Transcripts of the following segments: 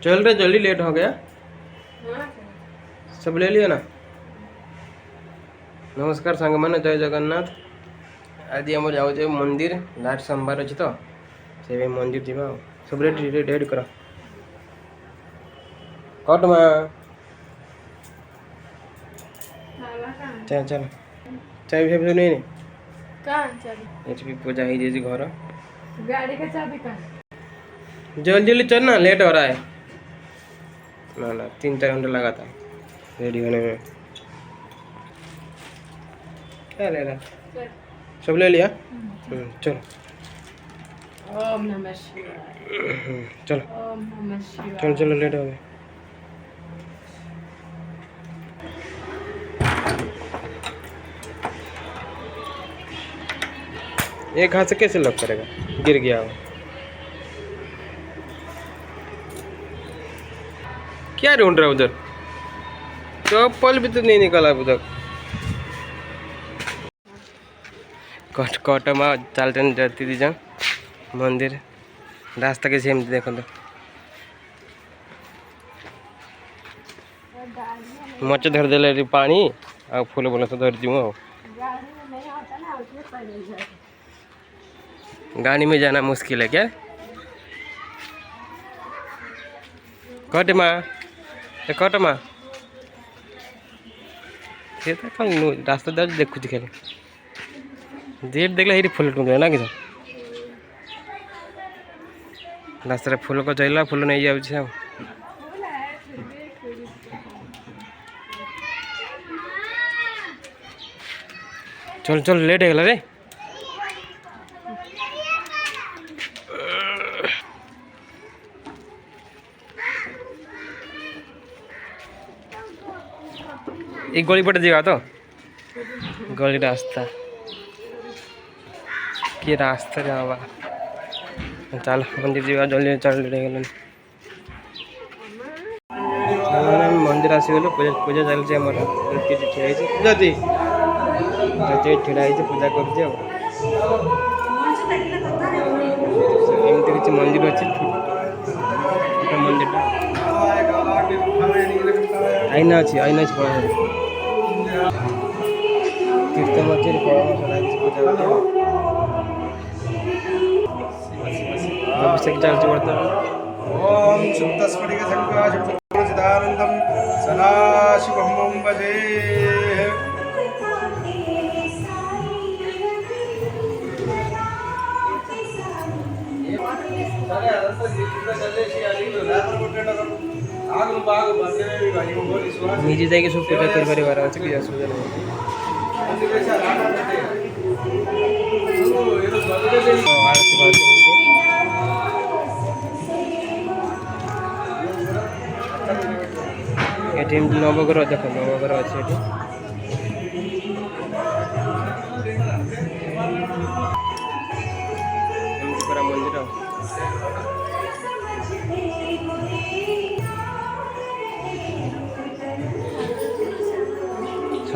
चल रहे जल्दी लेट हो गया। सब ले लिया ना। नमस्कार सांग मैंने जय जगन्नाथ। आज आम जाऊे मंदिर लास्ट सोमवार अच्छी तो से मंदिर जावा सब रेडी रेडी कर कट में चल चल चाबी फाबी नहीं भी पूजा हो जाए घर गाड़ी का चाबी का जल्दी जल्दी चल ना लेट हो रहा है ना ना 3-4 घंटा लगा था रेडी होने में। क्या ले रहा सब ले लिया चलो ओम नमः शिवाय चलो ओम नमः शिवाय चलो चलो लेट हो गए। एक हाथ से कैसे लॉक करेगा गिर गया वो। क्या ढूंढ रहा है उधर चप्पल भी तो नहीं निकाला उधर। कट में चलते जाती थी जहाँ मंदिर रास्ता कैसे हम देखो तो मच धर दे पानी आ फूल बोला तो धर दूँ। गाड़ी में जाना मुश्किल है क्या कट में रास्ता दे देखु खाली डेट देखला ये फुल टुंगे ना कि रास्ता फुल को चलला फुल नहीं जाऊँ। चल चल लेट है रे एक गली पटे जावा तो गली रास्ता कि रास्ता जावा चल मंदिर जावा जल्दी चल मंदिर आसीगलु पूजा पूजा चलती आम जति ठेड़ा पूजा कर किसी मंदिर अच्छे मंदिर आईना अच्छी पड़ा कीर्तन अच्छे पूजा अभिषेक चलती पड़ता ओम शुद्ध स्फटिक संकाशदानंदम सदाशिवं भजे। निजी जाएगी सब पूजा कर परिवार আছে কি অসুবিধা নেই। এটি নবগ্রহ দেখো নবগ্রহ আছে এটি পুরা মন্দির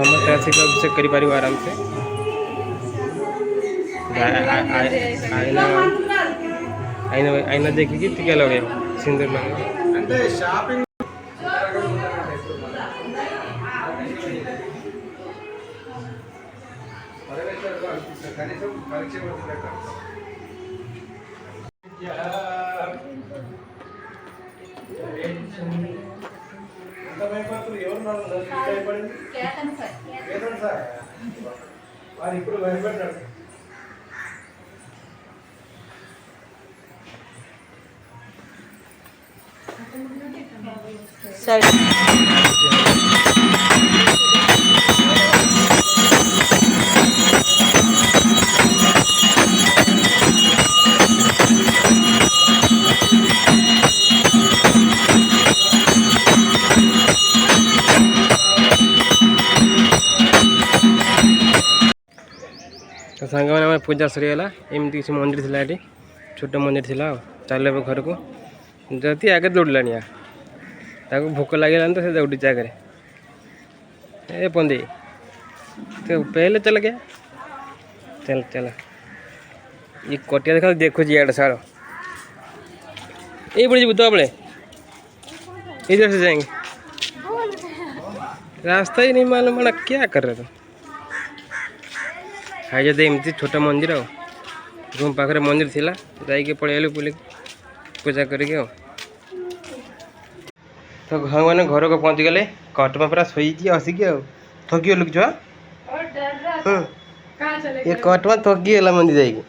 समस्त राशि का अभिषेक कर पार आराम से। आईना आईना आईना देखिए टीका लगे सिंदूर लगे तो सांग मैंने पूजा सरीगला एमती किसी मंदिर थी ये छोट मंदिर थी चल घर को जति आगे दौड़लानी भोक लगे तो से दौड़ी आगे ए पंदे तो पहले चल गया चल चल ये कटिया देखा देखो जी यार सार ये बड़ी बुद्ध बड़े इधर से जाएंगे। रास्ता ही नहीं मालूम पड़ा, क्या कर रहे तुम? हाई जदे एमती छोटा मंदिर आओ रूम पाखे मंदिर थिला जाइके पळेलु बुले पूजा करके आओ। तो भगवान घर को पहुँच गले कटमा पूरा शोई आसिक थकी गलु छुआ। और डर रहा था कहाँ चले ये गए? कटमा थकी गला मंदिर जाइके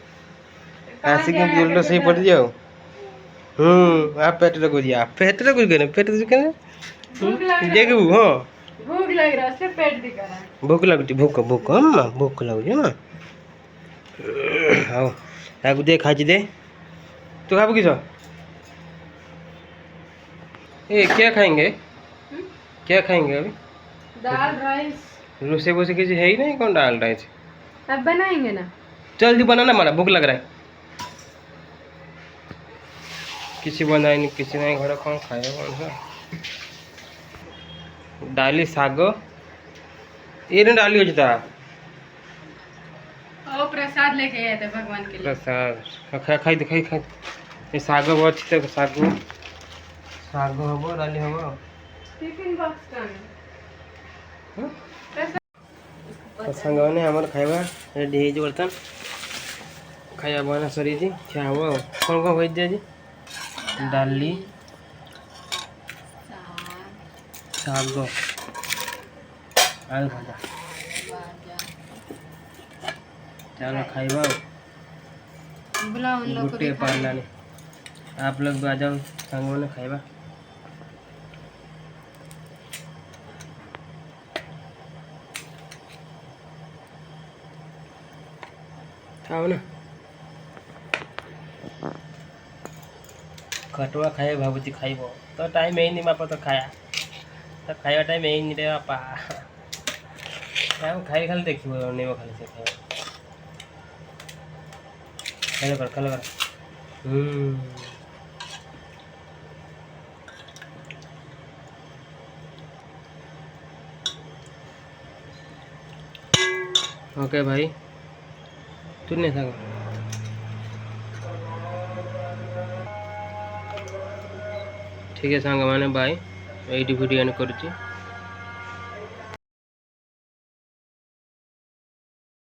आसिक उल्टा सही पड़ जाओ। आप पेट रखो जी, आप पेट रखो गए पेट के भूख लग रहा देखू। हाँ भूख लग रहा है पेट दिखा रहा है। भूख लगुच भूख भूख भूख लगुच ना। हाँ ताकू दे खाची दे तू खाबू किस? ए क्या खाएंगे? क्या खाएंगे अभी? दाल राइस रोसे बोसे किसी है ही नहीं, कौन डाल रहा है? अब बनाएंगे ना। जल्दी बनाना, मारा भूख लग रहा है। किसी बनाए नहीं, किसी नहीं घर कौन खाएगा कौन सा? डाली साग ये नहीं डाली होता ओ प्रसाद लेके आए थे भगवान के लिए। प्रसाद खाई दे खाई खाई। ये साग बहुत अच्छी तरह साग साग हम डाली हम टिफिन बॉक्स का साने आम खाଇବା रेडी हो बर्तन खाଇବା बना सरी क्या हम कौन कौन हो डाली साग आलू भजा। चलो खाଇବା बुलाओ उन लोग को गोटे भी खाने। पारलानी आप लोग भी आ जाओ सांग मैंने खाଇବା। खाओ ना कटवा खाए भावुची खाइब तो टाइम है नहीं बापा तो खाया तो खाଇବା टाइम है नहीं रे बापा। खाई खाली देखिए नहीं खाली से खाए खालो कर खालो कर। ओके भाई तू नहीं था ठीक है सांग मैंने बाय ये वीडियो एंड करुच्ची।